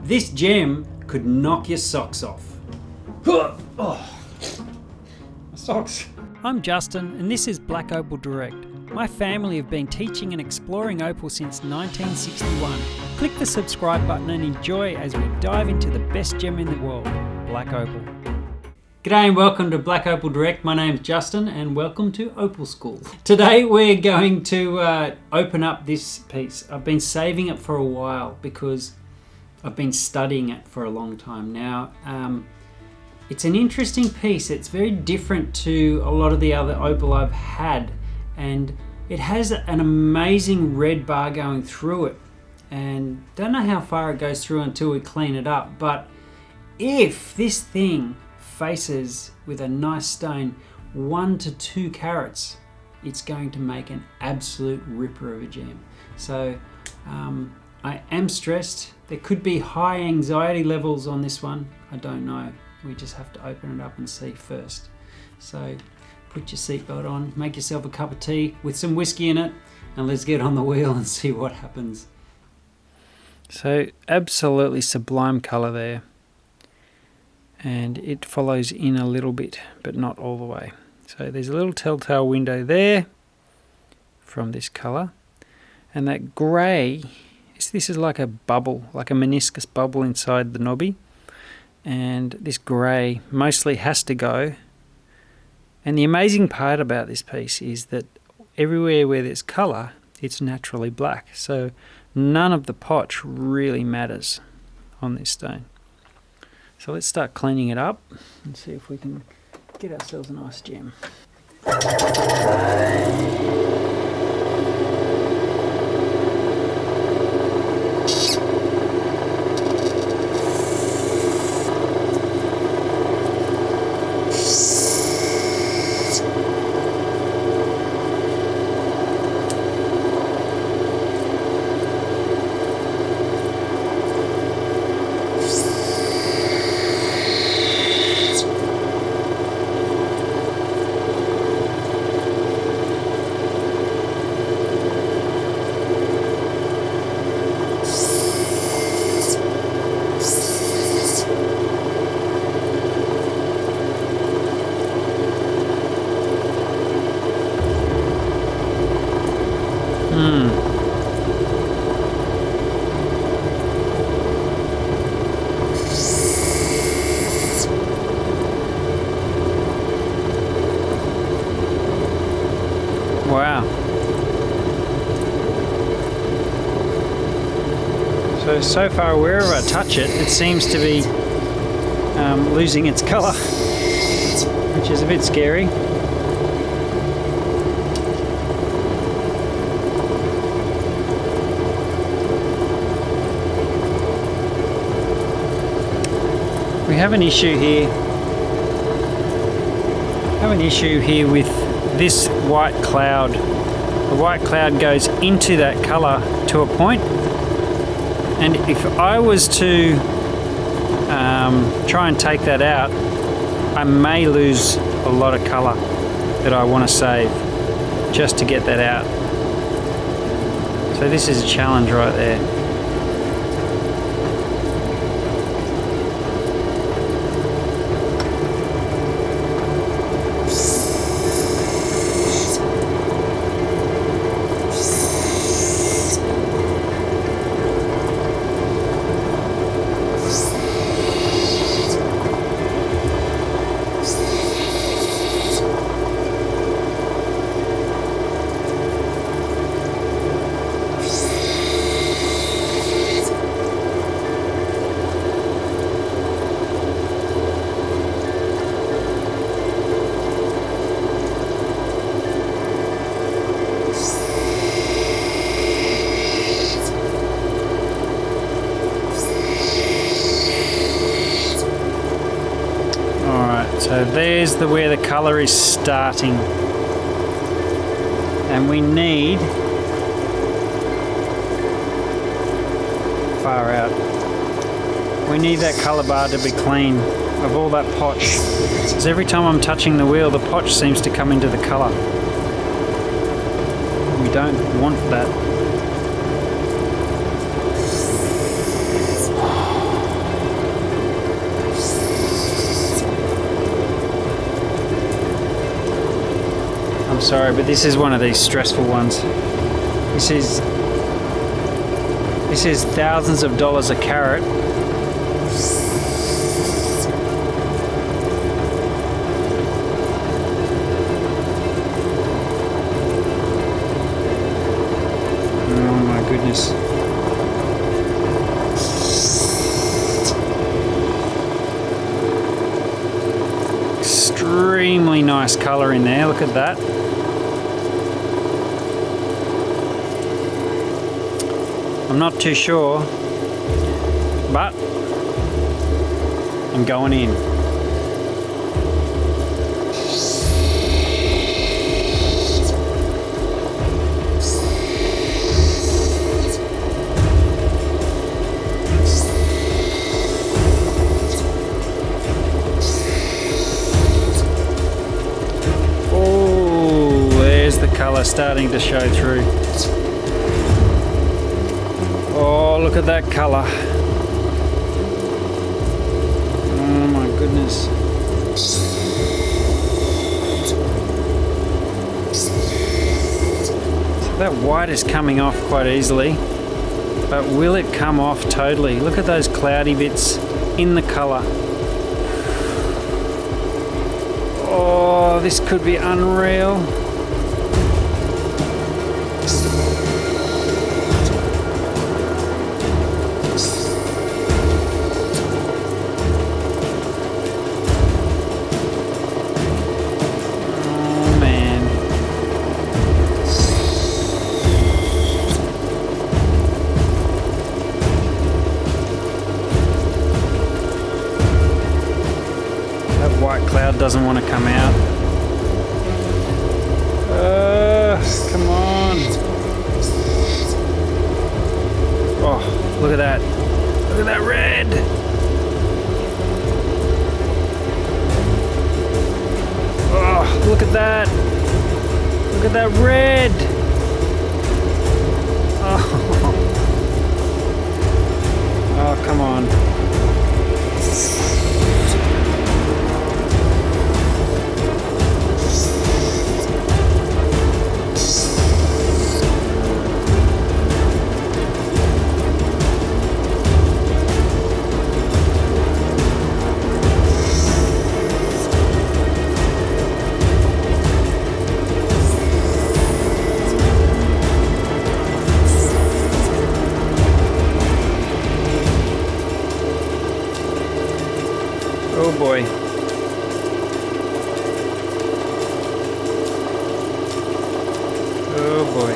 This gem could knock your socks off. Oh, my socks. I'm Justin and this is Black Opal Direct. My family have been teaching and exploring opal since 1961. Click the subscribe button and enjoy as we dive into the best gem in the world, Black Opal. G'day and welcome to Black Opal Direct. My name's Justin and welcome to Opal School. Today we're going to open up this piece. I've been saving it for a while because I've been studying it for a long time now. It's an interesting piece. It's very different to a lot of the other opal I've had, and it has an amazing red bar going through it, and don't know how far it goes through until we clean it up. But if this thing faces with a nice stone 1 to 2 carats, it's going to make an absolute ripper of a gem. So I am stressed. There could be high anxiety levels on this one. I don't know. We just have to open it up and see first. So put your seatbelt on, make yourself a cup of tea with some whiskey in it, and let's get on the wheel and see what happens. So absolutely sublime colour there. And it follows in a little bit, but not all the way. So there's a little telltale window there from this colour. And that grey, this is like a bubble, like a meniscus bubble inside the knobby. And this grey mostly has to go. And the amazing part about this piece is that everywhere where there's colour, it's naturally black. So none of the potch really matters on this stone. So let's start cleaning it up and see if we can get ourselves a nice gem. Wow. So far wherever I touch it, it seems to be losing its colour, which is a bit scary. We have an issue here with this white cloud. The white cloud goes into that colour to a point, and if I was to try and take that out, I may lose a lot of colour that I want to save just to get that out. So this is a challenge right there. So there's where the colour is starting, and we need far out. We need that colour bar to be clean of all that potch, because every time I'm touching the wheel, the potch seems to come into the colour. We don't want that. sorry, but this is one of these stressful ones. This is thousands of dollars a carat. Oh my goodness. Extremely nice colour in there, look at that. I'm not too sure, but I'm going in. Oh, there's the colour starting to show through. Oh, look at that colour. Oh my goodness. So that white is coming off quite easily, but will it come off totally? Look at those cloudy bits in the colour. Oh, this could be unreal. White cloud doesn't want to come out. Come on. Oh, look at that. Look at that red. Oh, look at that. Look at that red. Oh, oh come on. Oh boy. Oh boy.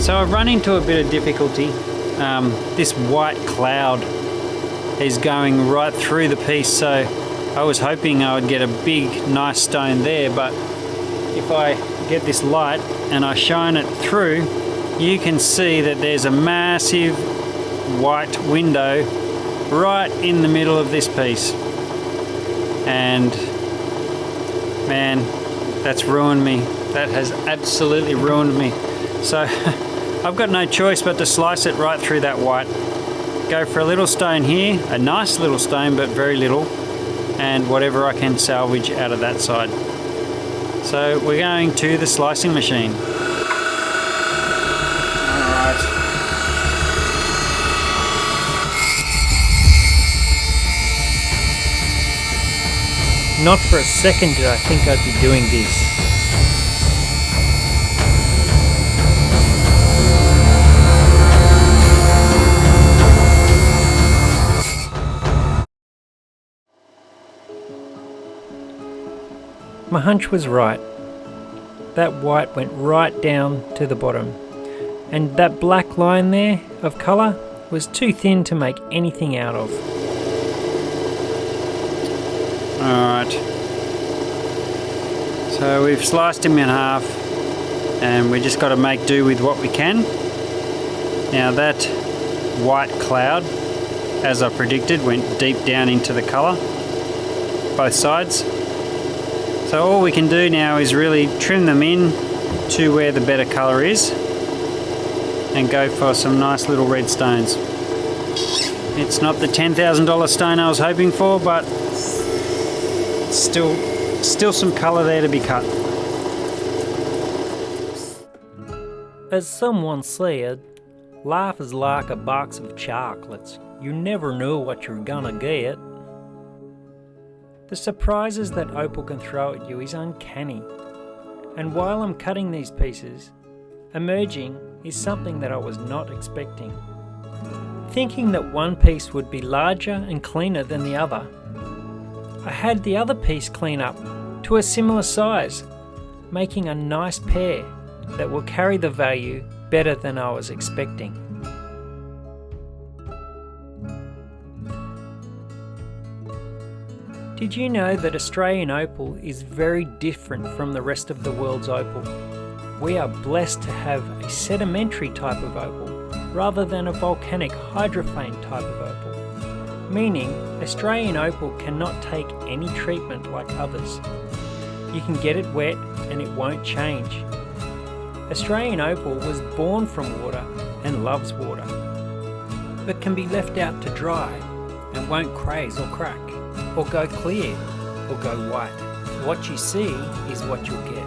So I've run into a bit of difficulty. This white cloud is going right through the piece, so I was hoping I would get a big nice stone there, but if I get this light and I shine it through, you can see that there's a massive white window right in the middle of this piece, and man, that's ruined me. That has absolutely ruined me. So I've got no choice but to slice it right through that white. Go for a little stone here, a nice little stone but very little, and whatever I can salvage out of that side. So we're going to the slicing machine. Alright. Not for a second did I think I'd be doing this. My hunch was right. That white went right down to the bottom, and that black line there of colour was too thin to make anything out of. Alright. So we've sliced him in half, and we just got to make do with what we can. Now that white cloud as I predicted, went deep down into the colour, both sides. So all we can do now is really trim them in to where the better colour is and go for some nice little red stones. It's not the $10,000 stone I was hoping for, but still some colour there to be cut. As someone said, life is like a box of chocolates. You never know what you're gonna get. The surprises that Opal can throw at you is uncanny. And while I'm cutting these pieces, emerging is something that I was not expecting. Thinking that one piece would be larger and cleaner than the other, I had the other piece clean up to a similar size, making a nice pair that will carry the value better than I was expecting. Did you know that Australian opal is very different from the rest of the world's opal? We are blessed to have a sedimentary type of opal rather than a volcanic hydrophane type of opal, meaning Australian opal cannot take any treatment like others. You can get it wet and it won't change. Australian opal was born from water and loves water, but can be left out to dry and won't craze or crack, or go clear, or go white. What you see is what you'll get.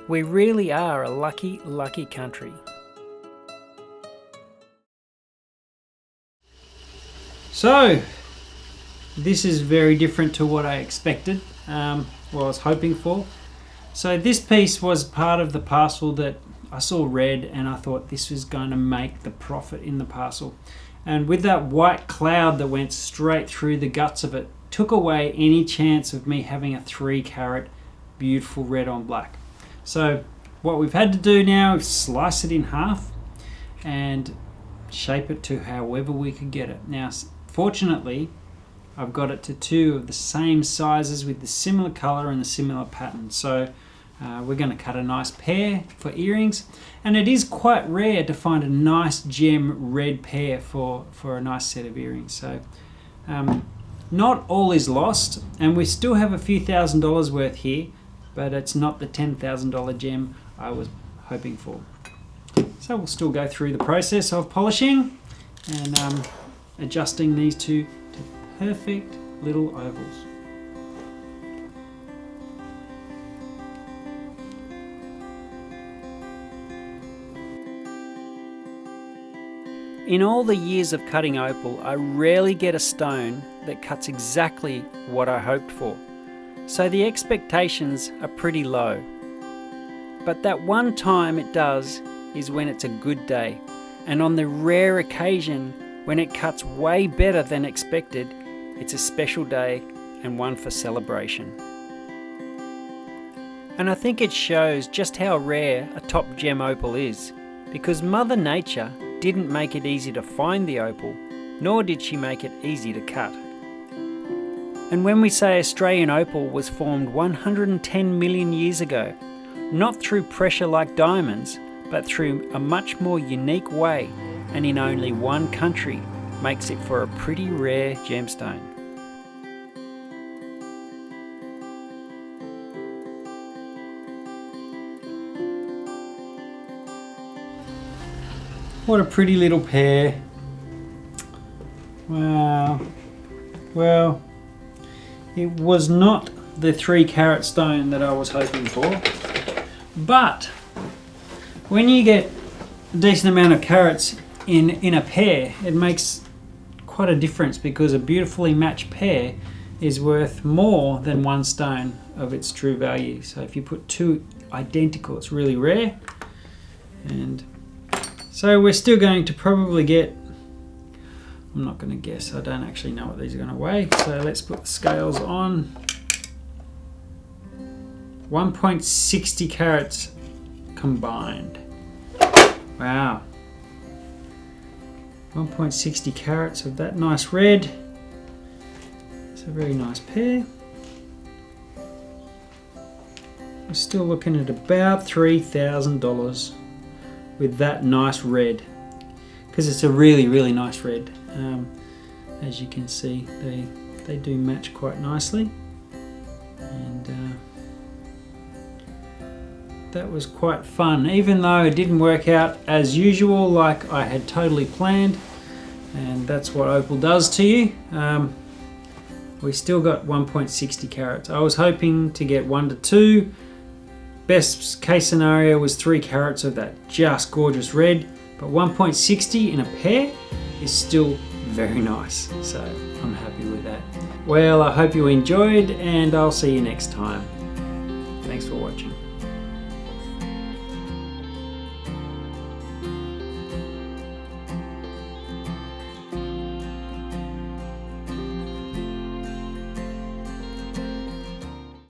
We really are a lucky, lucky country. So, this is very different to what I expected, what I was hoping for. So this piece was part of the parcel that I saw red and I thought this was going to make the profit in the parcel. And with that white cloud that went straight through the guts of it, took away any chance of me having a 3-carat beautiful red on black. So what we've had to do now is slice it in half and shape it to however we could get it. Now, fortunately, I've got it to 2 of the same sizes with the similar color and the similar pattern. So we're going to cut a nice pair for earrings, and it is quite rare to find a nice gem red pair for a nice set of earrings. So not all is lost, and we still have a few $1,000s worth here, but it's not the $10,000 gem I was hoping for. So we'll still go through the process of polishing and adjusting these two to perfect little ovals. In all the years of cutting opal, I rarely get a stone that cuts exactly what I hoped for. So the expectations are pretty low. But that one time it does is when it's a good day, and on the rare occasion when it cuts way better than expected, it's a special day and one for celebration. And I think it shows just how rare a top gem opal is, because Mother Nature didn't make it easy to find the opal, nor did she make it easy to cut. And when we say Australian opal was formed 110 million years ago, not through pressure like diamonds, but through a much more unique way, and in only one country, makes it for a pretty rare gemstone. What a pretty little pair. Wow. Well, it was not the 3-carat stone that I was hoping for, but when you get a decent amount of carats in a pair, it makes quite a difference, because a beautifully matched pair is worth more than one stone of its true value. So if you put 2 identical, it's really rare. And so we're still going to probably get, I'm not going to guess, I don't actually know what these are going to weigh, so let's put the scales on. 1.60 carats combined. Wow. 1.60 carats of that nice red. It's a very nice pair. we're still looking at about $3,000 with that nice red, because it's a really, really nice red. As you can see, they do match quite nicely, and that was quite fun, even though it didn't work out as usual like I had totally planned, and that's what Opal does to you. We still got 1.60 carats. I was hoping to get 1 to 2. Best case scenario was 3 carats of that just gorgeous red, but 1.60 in a pair is still very nice, so I'm happy with that. Well, I hope you enjoyed, and I'll see you next time. Thanks for watching.